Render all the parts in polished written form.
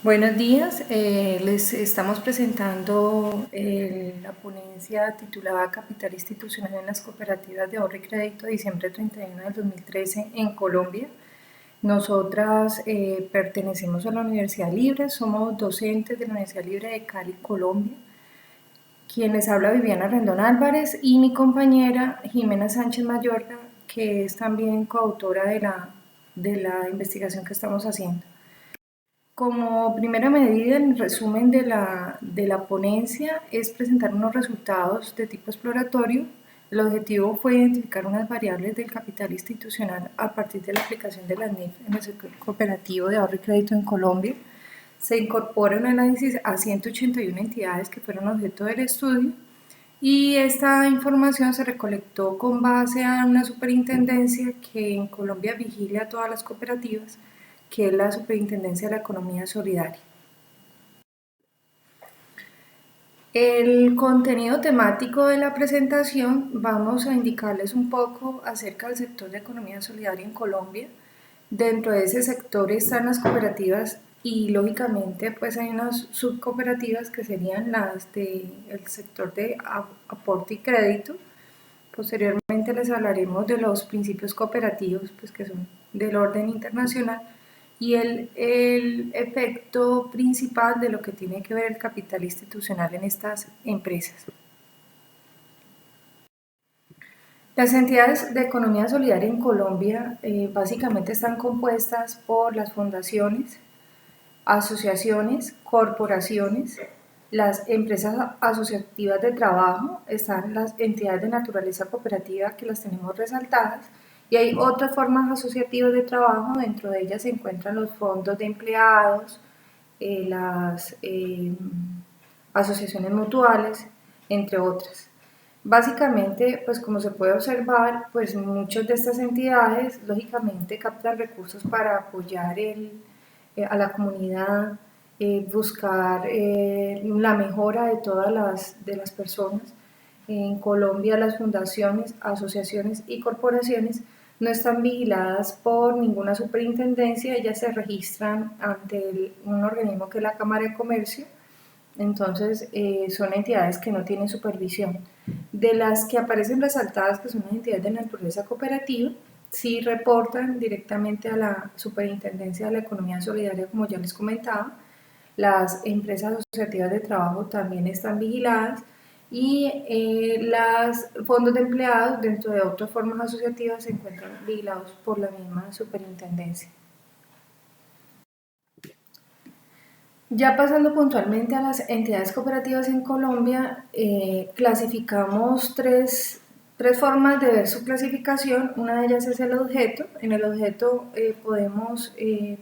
Buenos días, les estamos presentando la ponencia titulada Capital Institucional en las Cooperativas de Ahorro y Crédito, diciembre 31 del 2013 en Colombia. Nosotras pertenecemos a la Universidad Libre, somos docentes de la Universidad Libre de Cali, Colombia. Quien les habla, Viviana Rendón Álvarez, y mi compañera Jimena Sánchez Mayorga, que es también coautora de la investigación que estamos haciendo. Como primera medida, el resumen de la ponencia es presentar unos resultados de tipo exploratorio. El objetivo fue identificar unas variables del capital institucional a partir de la aplicación de las NIF en el sector cooperativo de ahorro y crédito en Colombia. Se incorpora un análisis a 181 entidades que fueron objeto del estudio y esta información se recolectó con base a una superintendencia que en Colombia vigila a todas las cooperativas, que es la Superintendencia de la Economía Solidaria. El contenido temático de la presentación, vamos a indicarles un poco acerca del sector de economía solidaria en Colombia. Dentro de ese sector están las cooperativas y lógicamente pues hay unas subcooperativas que serían las del sector de aporte y crédito. Posteriormente les hablaremos de los principios cooperativos, pues que son del orden internacional, y el efecto principal de lo que tiene que ver el capital institucional en estas empresas. Las entidades de economía solidaria en Colombia básicamente están compuestas por las fundaciones, asociaciones, corporaciones, las empresas asociativas de trabajo, están las entidades de naturaleza cooperativa que las tenemos resaltadas, y hay otras formas asociativas de trabajo. Dentro de ellas se encuentran los fondos de empleados, las asociaciones mutuales, entre otras. Básicamente, pues como se puede observar, pues muchas de estas entidades lógicamente captan recursos para apoyar a la comunidad, buscar la mejora de todas las personas. En Colombia las fundaciones, asociaciones y corporaciones no están vigiladas por ninguna superintendencia, ellas se registran ante un organismo que es la Cámara de Comercio. Entonces son entidades que no tienen supervisión. De las que aparecen resaltadas, que son las entidades de naturaleza cooperativa, sí reportan directamente a la Superintendencia de la Economía Solidaria, como ya les comentaba. Las empresas asociativas de trabajo también están vigiladas, y los fondos de empleados dentro de otras formas asociativas se encuentran vigilados por la misma superintendencia. Ya pasando puntualmente a las entidades cooperativas en Colombia, clasificamos tres formas de ver su clasificación. Una de ellas es el objeto. En el objeto podemos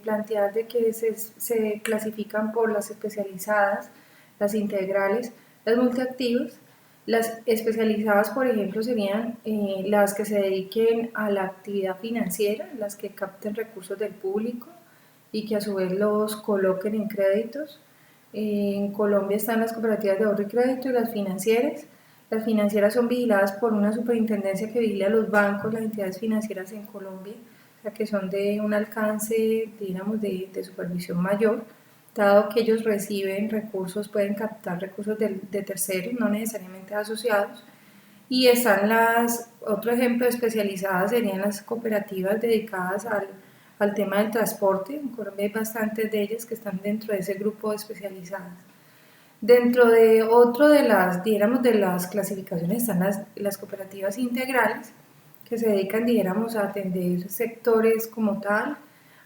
plantear de que se clasifican por las especializadas, las integrales, las multiactivas. Las especializadas, por ejemplo, serían las que se dediquen a la actividad financiera, las que capten recursos del público y que a su vez los coloquen en créditos. En Colombia están las cooperativas de ahorro y crédito y las financieras. Las financieras son vigiladas por una superintendencia que vigila los bancos, las entidades financieras en Colombia, o sea que son de un alcance, digamos, de supervisión mayor, dado que ellos reciben recursos, pueden captar recursos de terceros, no necesariamente asociados. Y están otro ejemplo especializadas serían las cooperativas dedicadas al tema del transporte. En Colombia hay bastantes de ellas que están dentro de ese grupo especializadas. Dentro de otro de las clasificaciones están las cooperativas integrales, que se dedican, a atender sectores como tal.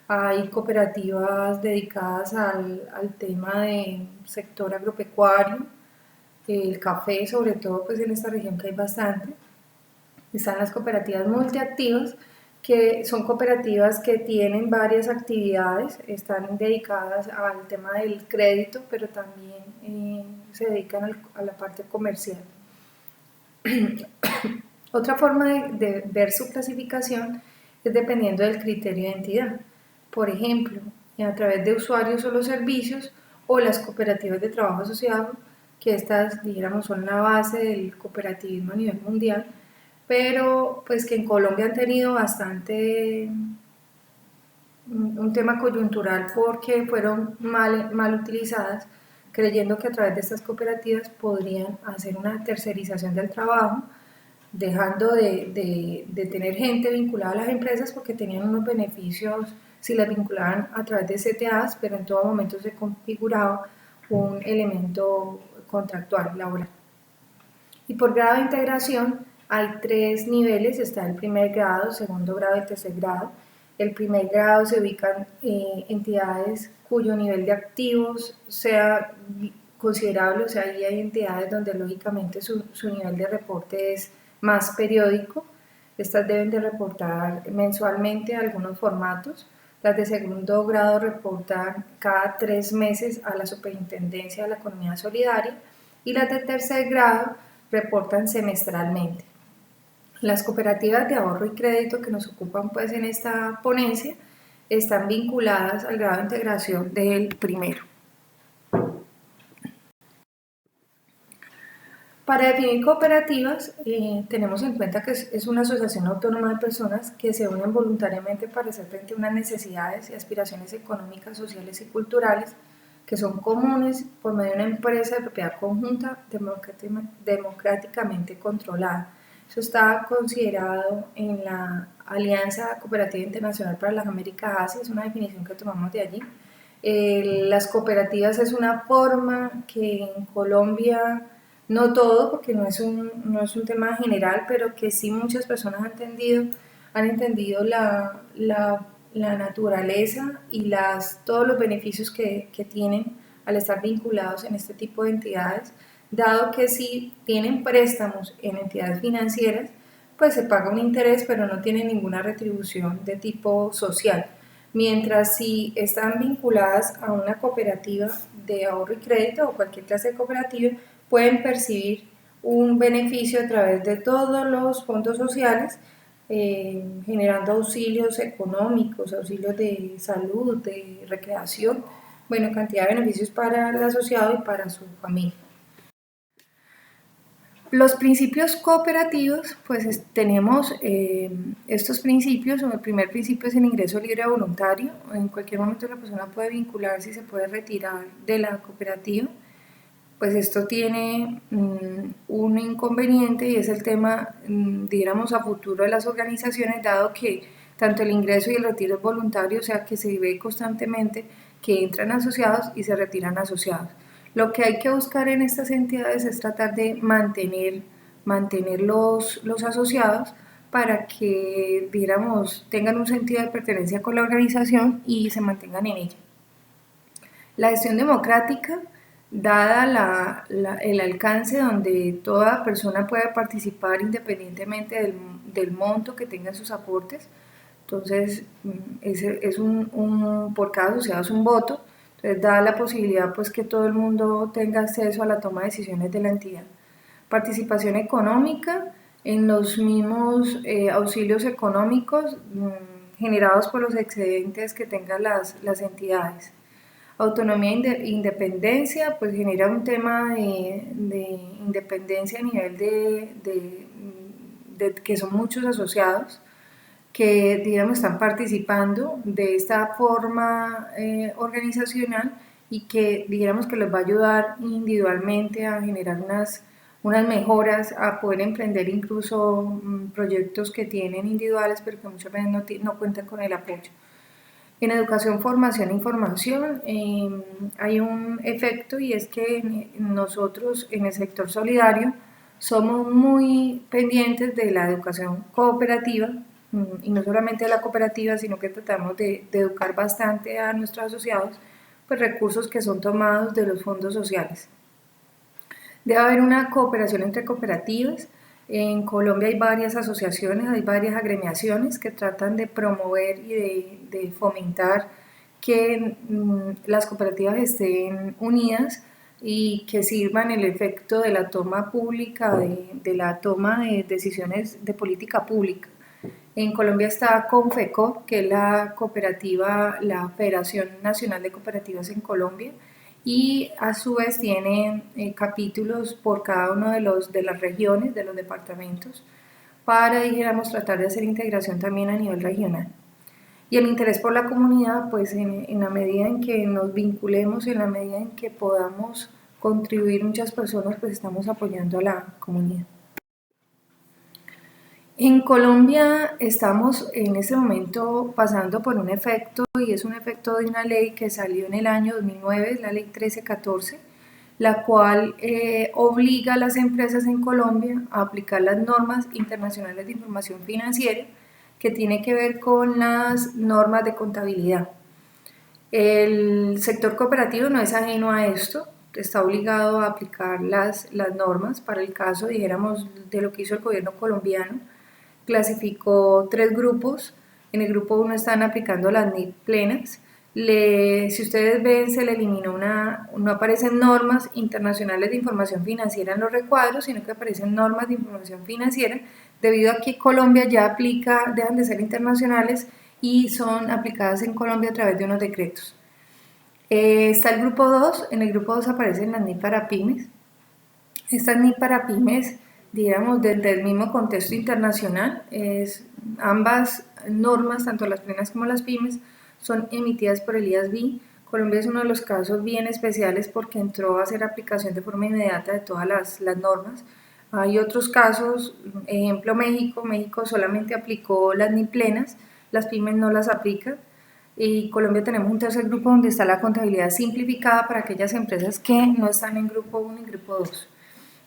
Hay cooperativas dedicadas al tema del sector agropecuario, el café, sobre todo pues en esta región que hay bastante. Están las cooperativas multiactivas, que son cooperativas que tienen varias actividades, están dedicadas al tema del crédito, pero también se dedican a la parte comercial. Otra forma de ver su clasificación es dependiendo del criterio de entidad. Por ejemplo, a través de usuarios o los servicios, o las cooperativas de trabajo asociado, que estas, son la base del cooperativismo a nivel mundial, pero pues que en Colombia han tenido un tema coyuntural porque fueron mal utilizadas, creyendo que a través de estas cooperativas podrían hacer una tercerización del trabajo, dejando de tener gente vinculada a las empresas porque tenían unos beneficios si las vinculaban a través de CTAs, pero en todo momento se configuraba un elemento contractual laboral. Y por grado de integración hay tres niveles, está el primer grado, segundo grado y tercer grado. El primer grado se ubican entidades cuyo nivel de activos sea considerable, o sea, ahí hay entidades donde lógicamente su nivel de reporte es más periódico. Estas deben de reportar mensualmente algunos formatos. Las de segundo grado reportan cada 3 meses a la Superintendencia de la Economía Solidaria y las de tercer grado reportan semestralmente. Las cooperativas de ahorro y crédito que nos ocupan pues en esta ponencia están vinculadas al grado de integración del primero. Para definir cooperativas, tenemos en cuenta que es una asociación autónoma de personas que se unen voluntariamente para hacer frente a unas necesidades y aspiraciones económicas, sociales y culturales que son comunes por medio de una empresa de propiedad conjunta democráticamente controlada. Eso está considerado en la Alianza Cooperativa Internacional para las Américas Asia, es una definición que tomamos de allí. Las cooperativas es una forma que en Colombia, no todo, porque no es un tema general, pero que sí muchas personas han entendido la naturaleza y todos los beneficios que tienen al estar vinculados en este tipo de entidades, dado que si tienen préstamos en entidades financieras, pues se paga un interés, pero no tienen ninguna retribución de tipo social. Mientras si están vinculadas a una cooperativa de ahorro y crédito o cualquier clase de cooperativa, pueden percibir un beneficio a través de todos los fondos sociales, generando auxilios económicos, auxilios de salud, de recreación, bueno, cantidad de beneficios para el asociado y para su familia. Los principios cooperativos, pues tenemos estos principios. El primer principio es el ingreso libre voluntario. En cualquier momento la persona puede vincularse y se puede retirar de la cooperativa. Pues esto tiene un inconveniente y es el tema, digamos, a futuro de las organizaciones, dado que tanto el ingreso y el retiro es voluntario, o sea que se ve constantemente que entran asociados y se retiran asociados. Lo que hay que buscar en estas entidades es tratar de mantener los asociados para que, digamos, tengan un sentido de pertenencia con la organización y se mantengan en ella. La gestión democrática, dada el alcance donde toda persona puede participar independientemente del monto que tengan sus aportes, entonces por cada asociado es un voto, entonces da la posibilidad pues que todo el mundo tenga acceso a la toma de decisiones de la entidad. Participación económica en los mismos auxilios económicos generados por los excedentes que tengan las entidades. Autonomía e independencia, pues genera un tema de independencia a nivel de que son muchos asociados que, digamos, están participando de esta forma organizacional y que, digamos, que les va a ayudar individualmente a generar unas mejoras, a poder emprender incluso proyectos que tienen individuales, pero que muchas veces no cuentan con el apoyo. En educación, formación e información hay un efecto y es que nosotros en el sector solidario somos muy pendientes de la educación cooperativa y no solamente de la cooperativa, sino que tratamos de educar bastante a nuestros asociados, pues recursos que son tomados de los fondos sociales. Debe haber una cooperación entre cooperativas. En Colombia hay varias asociaciones, hay varias agremiaciones que tratan de promover y de fomentar que las cooperativas estén unidas y que sirvan el efecto de la toma pública, de la toma de decisiones de política pública. En Colombia está Confeco, que es la cooperativa, la Federación Nacional de Cooperativas en Colombia, y a su vez tiene capítulos por cada uno de las regiones, de los departamentos, para, dijéramos, tratar de hacer integración también a nivel regional. y el interés por la comunidad, pues en la medida en que nos vinculemos, en la medida en que podamos contribuir muchas personas, pues estamos apoyando a la comunidad. En Colombia estamos en este momento pasando por un efecto, y es un efecto de una ley que salió en el año 2009, es la ley 1314, la cual obliga a las empresas en Colombia a aplicar las normas internacionales de información financiera, que tiene que ver con las normas de contabilidad. El sector cooperativo no es ajeno a esto, está obligado a aplicar las normas. Para el caso, dijéramos, de lo que hizo el gobierno colombiano, clasificó 3 grupos. En el grupo 1 están aplicando las NIP plenas. Si ustedes ven, se le eliminó no aparecen normas internacionales de información financiera en los recuadros, sino que aparecen normas de información financiera, debido a que Colombia ya aplica, dejan de ser internacionales y son aplicadas en Colombia a través de unos decretos. Está el grupo 2, en el grupo 2 aparecen las NIP para pymes. Estas NIP para pymes, digamos, desde el mismo contexto internacional, ambas normas, tanto las plenas como las pymes, son emitidas por el IASB. Colombia es uno de los casos bien especiales porque entró a hacer aplicación de forma inmediata de todas las normas. Hay otros casos, ejemplo México solamente aplicó las NIP plenas, las pymes no las aplican. Y Colombia tenemos un tercer grupo donde está la contabilidad simplificada para aquellas empresas que no están en grupo 1 y grupo 2.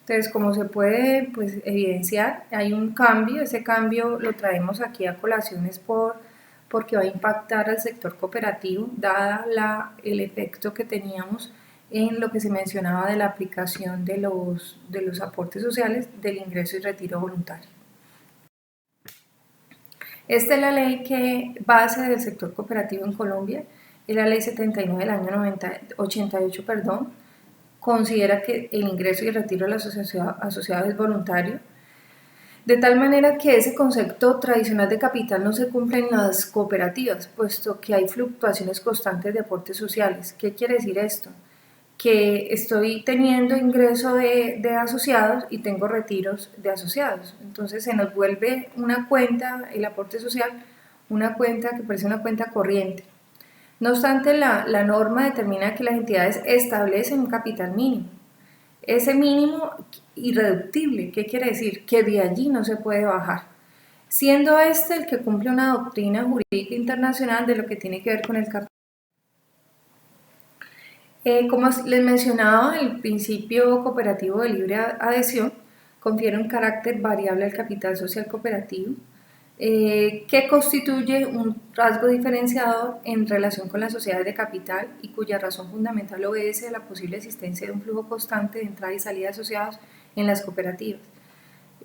Entonces, como se puede pues, evidenciar, hay un cambio. Ese cambio lo traemos aquí a colaciones porque va a impactar al sector cooperativo, dada el efecto que teníamos en lo que se mencionaba de la aplicación de los aportes sociales del ingreso y retiro voluntario. Esta es la ley base del sector cooperativo en Colombia, es la ley 79 del año 88, considera que el ingreso y el retiro de los asociados es voluntario, de tal manera que ese concepto tradicional de capital no se cumple en las cooperativas, puesto que hay fluctuaciones constantes de aportes sociales. ¿Qué quiere decir esto? Que estoy teniendo ingreso de asociados y tengo retiros de asociados. Entonces se nos vuelve una cuenta, el aporte social, una cuenta que parece una cuenta corriente. No obstante, la norma determina que las entidades establecen un capital mínimo. Ese mínimo irreductible, ¿qué quiere decir? Que de allí no se puede bajar, siendo este el que cumple una doctrina jurídica internacional de lo que tiene que ver con el capital. Como les mencionaba, el principio cooperativo de libre adhesión confiere un carácter variable al capital social cooperativo, que constituye un rasgo diferenciador en relación con las sociedades de capital y cuya razón fundamental obedece a la posible existencia de un flujo constante de entrada y salida de asociados en las cooperativas.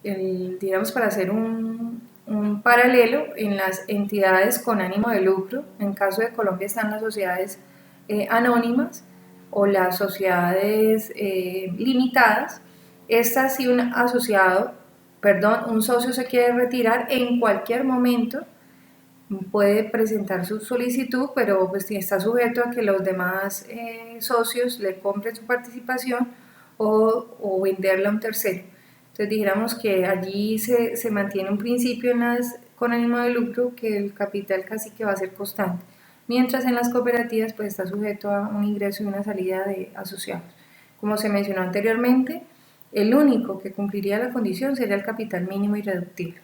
Digamos, para hacer un paralelo, en las entidades con ánimo de lucro, en caso de Colombia están las sociedades anónimas o las sociedades limitadas. Estas, si un socio se quiere retirar en cualquier momento, puede presentar su solicitud, pero pues está sujeto a que los demás socios le compren su participación o venderla a un tercero. Entonces dijéramos que allí se mantiene un principio con ánimo de lucro, que el capital casi que va a ser constante, mientras en las cooperativas pues está sujeto a un ingreso y una salida de asociados. Como se mencionó anteriormente, el único que cumpliría la condición sería el capital mínimo irreductible.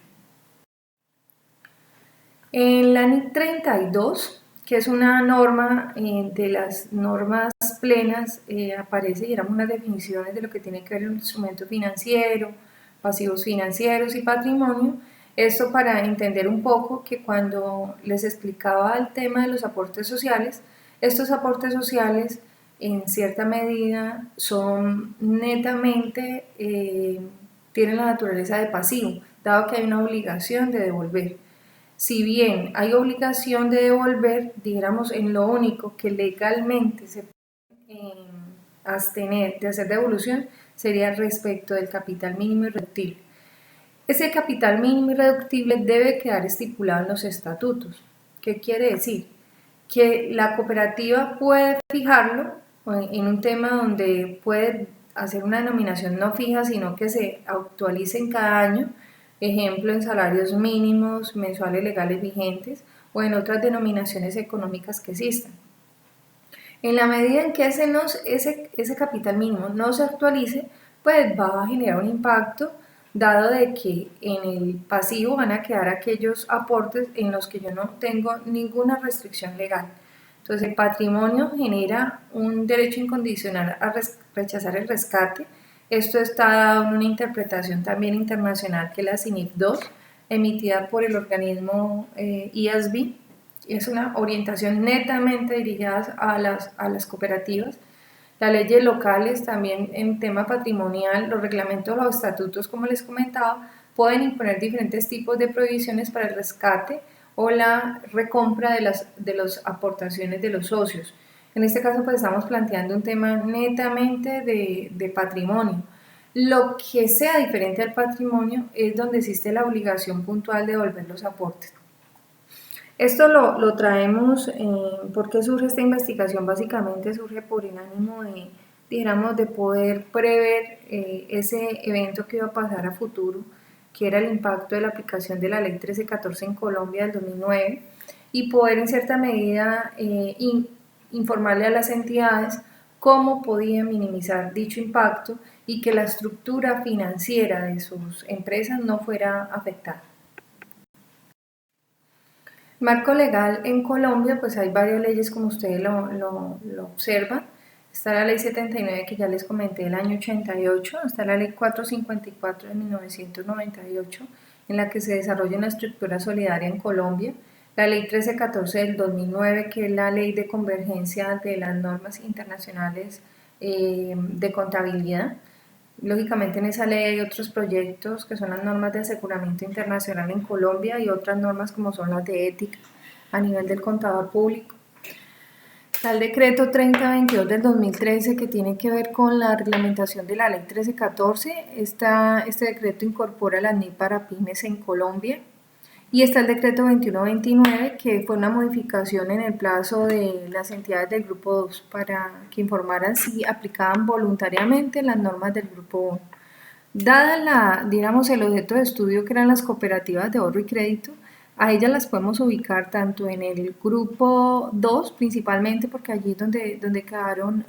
En la NIC 32, que es una norma de las normas plenas, aparece, digamos, unas definiciones de lo que tiene que ver el instrumento financiero, pasivos financieros y patrimonio. Esto para entender un poco que cuando les explicaba el tema de los aportes sociales, estos aportes sociales en cierta medida son netamente, tienen la naturaleza de pasivo, dado que hay una obligación de devolver. Si bien hay obligación de devolver, digamos, en lo único que legalmente se puede abstener de hacer devolución sería respecto del capital mínimo irreductible. Ese capital mínimo irreductible debe quedar estipulado en los estatutos. ¿Qué quiere decir? Que la cooperativa puede fijarlo en un tema donde puede hacer una denominación no fija, sino que se actualice en cada año, ejemplo en salarios mínimos mensuales legales vigentes, o en otras denominaciones económicas que existan. En la medida en que ese capital mínimo no se actualice, pues va a generar un impacto, dado de que en el pasivo van a quedar aquellos aportes en los que yo no tengo ninguna restricción legal. Entonces el patrimonio genera un derecho incondicional a rechazar el rescate. Esto está dado en una interpretación también internacional que es la CINIF 2, emitida por el organismo IASB. Es una orientación netamente dirigida a las cooperativas. Las leyes locales también en tema patrimonial, los reglamentos o estatutos, como les comentaba, pueden imponer diferentes tipos de prohibiciones para el rescate o la recompra de las aportaciones de los socios. En este caso, pues estamos planteando un tema netamente de patrimonio. Lo que sea diferente al patrimonio es donde existe la obligación puntual de devolver los aportes. Esto lo traemos porque surge esta investigación, básicamente surge por el ánimo de, digamos, de poder prever ese evento que iba a pasar a futuro, que era el impacto de la aplicación de la ley 1314 en Colombia del 2009, y poder en cierta medida informarle a las entidades cómo podían minimizar dicho impacto y que la estructura financiera de sus empresas no fuera afectada. Marco legal en Colombia, pues hay varias leyes como ustedes lo observan. Está la ley 79 que ya les comenté del año 88, está la ley 454 de 1998, en la que se desarrolla una estructura solidaria en Colombia. La ley 1314 del 2009, que es la ley de convergencia de las normas internacionales de contabilidad. Lógicamente en esa ley hay otros proyectos que son las normas de aseguramiento internacional en Colombia y otras normas como son las de ética a nivel del contador público. Está el decreto 3022 del 2013 que tiene que ver con la reglamentación de la ley 1314. Este decreto incorpora la NIP para pymes en Colombia. Y está el decreto 2129, que fue una modificación en el plazo de las entidades del grupo 2 para que informaran si aplicaban voluntariamente las normas del grupo 1. Dada digamos, el objeto de estudio que eran las cooperativas de ahorro y crédito, a ellas las podemos ubicar tanto en el grupo 2 principalmente, porque allí es donde quedaron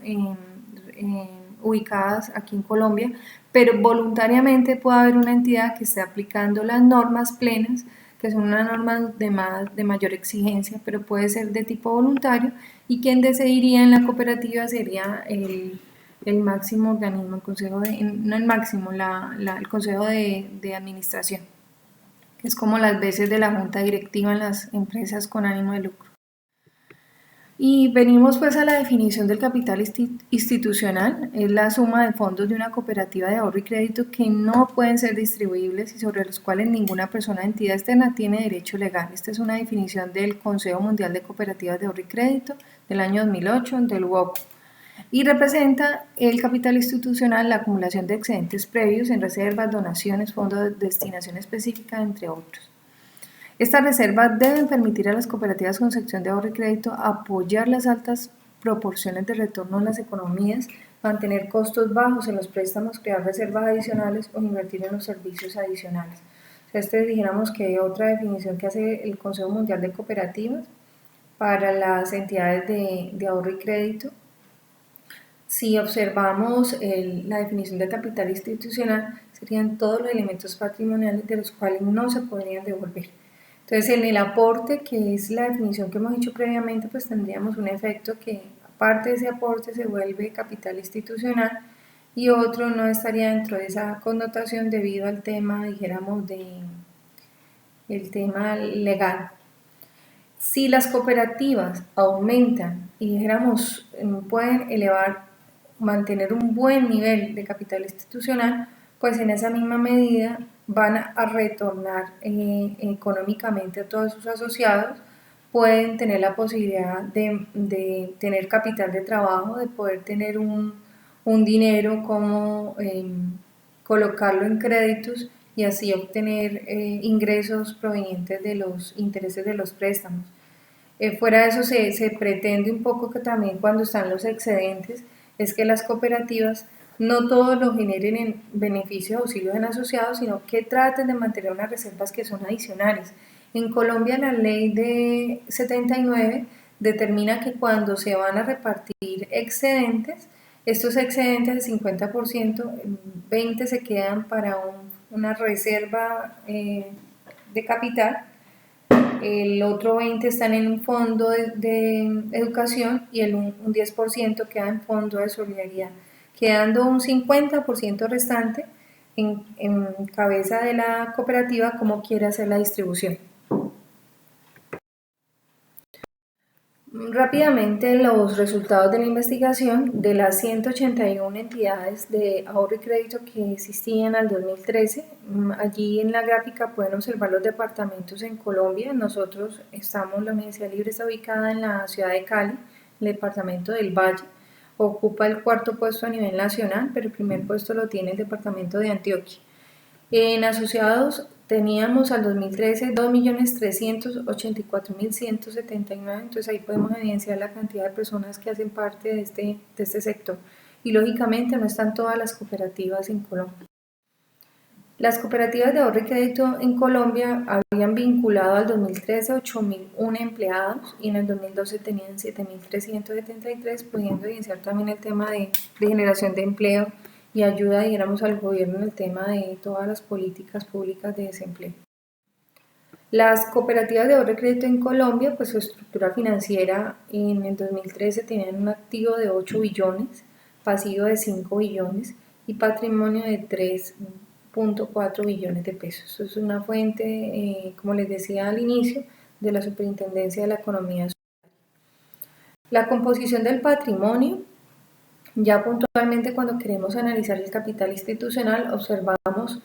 ubicadas aquí en Colombia, pero voluntariamente puede haber una entidad que esté aplicando las normas plenas, que son unas normas de mayor exigencia, pero puede ser de tipo voluntario, y quien decidiría en la cooperativa sería el máximo organismo, el consejo no el máximo, el consejo de administración, que es como las veces de la junta directiva en las empresas con ánimo de lucro. Y venimos pues a la definición del capital institucional. Es la suma de fondos de una cooperativa de ahorro y crédito que no pueden ser distribuibles y sobre los cuales ninguna persona o entidad externa tiene derecho legal. Esta es una definición del Consejo Mundial de Cooperativas de Ahorro y Crédito del año 2008, del WOC, y representa el capital institucional, la acumulación de excedentes previos en reservas, donaciones, fondos de destinación específica, entre otros. Estas reservas deben permitir a las cooperativas con sección de ahorro y crédito apoyar las altas proporciones de retorno en las economías, mantener costos bajos en los préstamos, crear reservas adicionales o invertir en los servicios adicionales. Dijéramos que otra definición que hace el Consejo Mundial de Cooperativas para las entidades de ahorro y crédito. Si observamos la definición de capital institucional, serían todos los elementos patrimoniales de los cuales no se podrían devolver. Entonces, en el aporte, que es la definición que hemos dicho previamente, pues tendríamos un efecto que, aparte de ese aporte, se vuelve capital institucional y otro no estaría dentro de esa connotación debido al tema, dijéramos, el tema legal. Si las cooperativas aumentan y, dijéramos, pueden mantener un buen nivel de capital institucional, pues en esa misma medida van a retornar económicamente a todos sus asociados, pueden tener la posibilidad de tener capital de trabajo, de poder tener un dinero como colocarlo en créditos y así obtener ingresos provenientes de los intereses de los préstamos. Fuera de eso se pretende un poco que también cuando están los excedentes es que las cooperativas no todo lo generen en beneficio de auxilios en asociados, sino que traten de mantener unas reservas que son adicionales. En Colombia la ley de 79 determina que cuando se van a repartir excedentes, estos excedentes del 50%, 20 se quedan para una reserva de capital, el otro 20 están en un fondo de educación y un 10% queda en fondo de solidaridad, quedando un 50% restante en cabeza de la cooperativa como quiere hacer la distribución. Rápidamente los resultados de la investigación de las 181 entidades de ahorro y crédito que existían al 2013. Allí en la gráfica pueden observar los departamentos en Colombia. Nosotros estamos, la Universidad Libre está ubicada en la ciudad de Cali, el departamento del Valle. Ocupa el cuarto puesto a nivel nacional, pero el primer puesto lo tiene el departamento de Antioquia. En asociados teníamos al 2013 2.384.179, entonces ahí podemos evidenciar la cantidad de personas que hacen parte de este sector. Y lógicamente no están todas las cooperativas en Colombia. Las cooperativas de ahorro y crédito en Colombia habían vinculado al 2013 8.001 empleados y en el 2012 tenían 7.373, pudiendo evidenciar también el tema de generación de empleo y ayuda, digamos, al gobierno en el tema de todas las políticas públicas de desempleo. Las cooperativas de ahorro y crédito en Colombia, pues su estructura financiera en el 2013 tenían un activo de 8 billones, pasivo de 5 billones y patrimonio de 3.4 billones de pesos. Eso es una fuente, como les decía al inicio, de la Superintendencia de la Economía Social. La composición del patrimonio. Ya puntualmente cuando queremos analizar el capital institucional observamos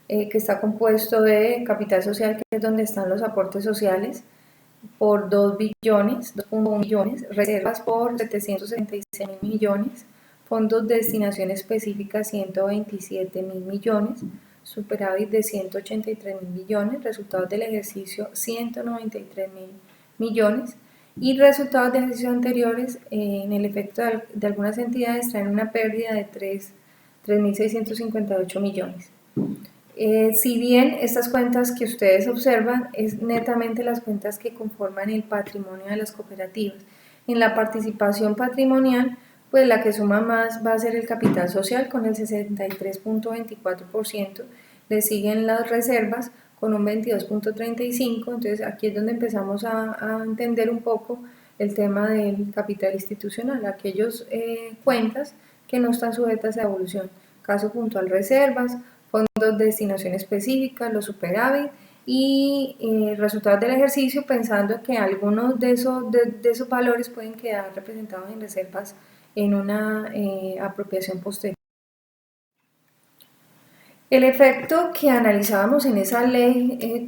que está compuesto de capital social, que es donde están los aportes sociales, por 2 billones, 2.1 billones, reservas por 776 mil millones, fondos de destinación específica 127 mil millones, superávit de 183 mil millones, resultados del ejercicio 193 mil millones, y resultados de ejercicios anteriores, en el efecto de algunas entidades, traen una pérdida de 3.658 millones. Si bien estas cuentas que ustedes observan es netamente las cuentas que conforman el patrimonio de las cooperativas. En la participación patrimonial, pues la que suma más va a ser el capital social con el 63.24%, le siguen las reservas con un 22.35%, entonces aquí es donde empezamos a entender un poco el tema del capital institucional, aquellas cuentas que no están sujetas a evolución, caso puntual reservas, fondos de destinación específica, los superávit y resultados del ejercicio, pensando que algunos de esos valores pueden quedar representados en reservas en una apropiación posterior. El efecto que analizábamos en esa ley de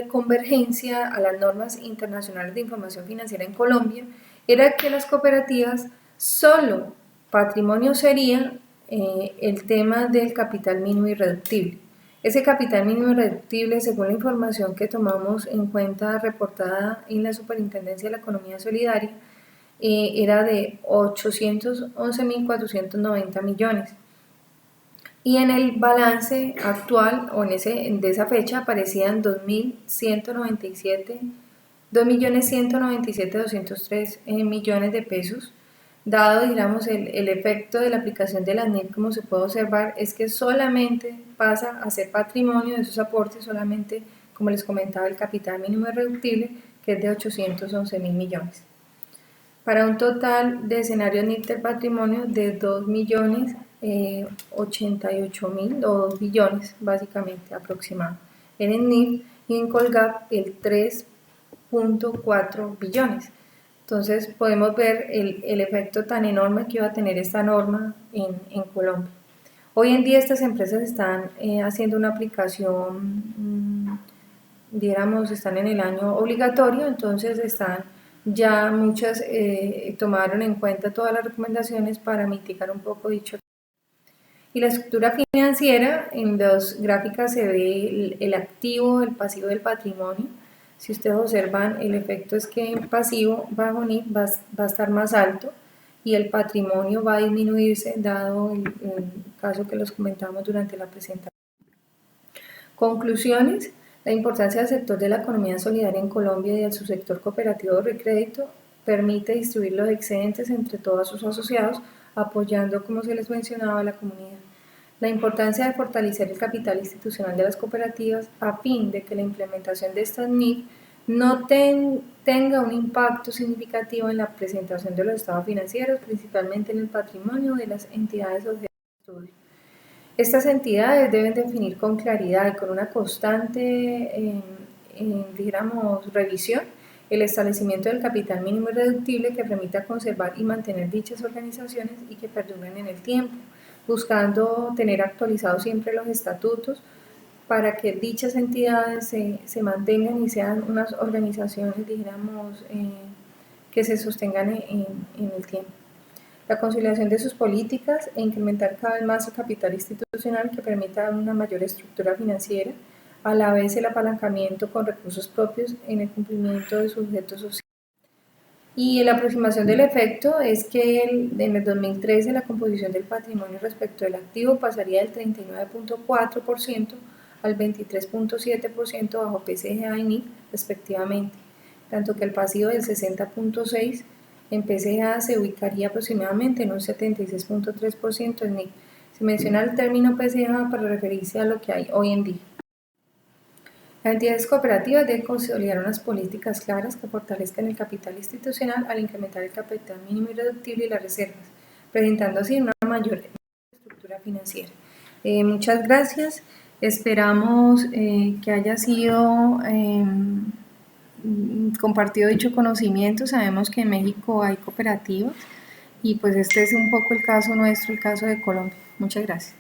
convergencia a las normas internacionales de información financiera en Colombia era que las cooperativas solo patrimonio sería el tema del capital mínimo irreductible. Ese capital mínimo irreductible, según la información que tomamos en cuenta reportada en la Superintendencia de la Economía Solidaria, era de 811.490 millones. Y en el balance actual, o de esa fecha, aparecían 2.197.203 millones de pesos. Dado, digamos, el efecto de la aplicación de la NIF, como se puede observar, es que solamente pasa a ser patrimonio de esos aportes, solamente, como les comentaba, el capital mínimo irreductible, que es de 811.000 millones. Para un total de escenarios NIF del patrimonio de 2.088.000 o 2 billones, básicamente, aproximado. En el NIF y en Colgap el 3.4 billones. Entonces podemos ver el efecto tan enorme que iba a tener esta norma en Colombia. Hoy en día estas empresas están haciendo una aplicación, digamos, están en el año obligatorio, entonces muchas tomaron en cuenta todas las recomendaciones para mitigar un poco dicho. Y la estructura financiera, en las gráficas se ve el activo, el pasivo del patrimonio. Si ustedes observan, el efecto es que el pasivo bajo NIF va a estar más alto y el patrimonio va a disminuirse, dado el caso que los comentamos durante la presentación. Conclusiones. La importancia del sector de la economía solidaria en Colombia y del subsector cooperativo de recrédito permite distribuir los excedentes entre todos sus asociados, apoyando, como se les mencionaba, a la comunidad. La importancia de fortalecer el capital institucional de las cooperativas a fin de que la implementación de estas NIF no tenga un impacto significativo en la presentación de los estados financieros, principalmente en el patrimonio de las entidades objeto de estudio. Estas entidades deben definir con claridad y con una constante, digamos, revisión el establecimiento del capital mínimo irreductible que permita conservar y mantener dichas organizaciones y que perduren en el tiempo, buscando tener actualizados siempre los estatutos para que dichas entidades se mantengan y sean unas organizaciones, digamos, que se sostengan en el tiempo. La consolidación de sus políticas e incrementar cada vez más el capital institucional que permita una mayor estructura financiera, a la vez el apalancamiento con recursos propios en el cumplimiento de sus objetos sociales. Y la aproximación del efecto es que en el 2013 la composición del patrimonio respecto del activo pasaría del 39.4% al 23.7% bajo PCGA y NIF respectivamente, tanto que el pasivo del 60.6% en PCGA se ubicaría aproximadamente en un 76.3% en NIF. Se menciona el término PCGA para referirse a lo que hay hoy en día. Las entidades cooperativas deben consolidar unas políticas claras que fortalezcan el capital institucional al incrementar el capital mínimo irreductible y las reservas, presentando así una mayor estructura financiera. Muchas gracias. Esperamos que haya sido compartido dicho conocimiento. Sabemos que en México hay cooperativas y pues este es un poco el caso nuestro, el caso de Colombia. Muchas gracias.